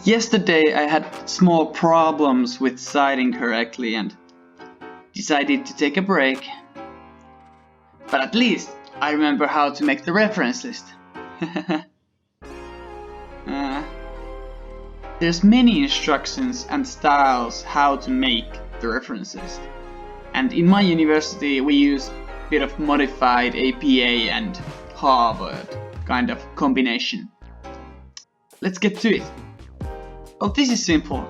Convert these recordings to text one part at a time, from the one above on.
Yesterday I had small problems with citing correctly and decided to take a break. But at least I remember how to make the reference list. There's many instructions and styles how to make the reference list. And in my university we use a bit of modified APA and Harvard kind of combination. Let's get to it. Well, this is simple.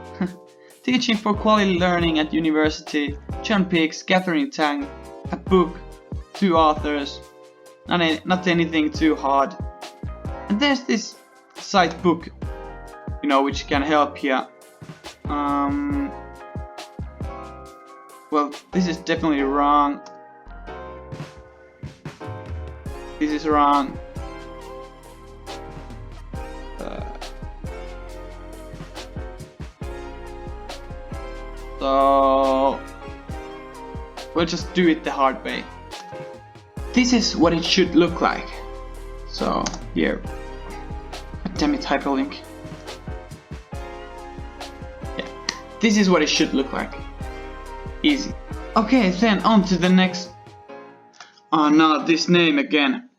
Teaching for quality learning at university, John Peaks, Catherine Tang, a book, 2 authors, not anything too hard. And there's this site book, which can help you. Well, this is definitely wrong. This is wrong. So we'll just do it the hard way. This is what it should look like. So here, damn it, hyperlink. Yeah, this is what it should look like. Easy. Okay, then on to the next. Oh no, this name again.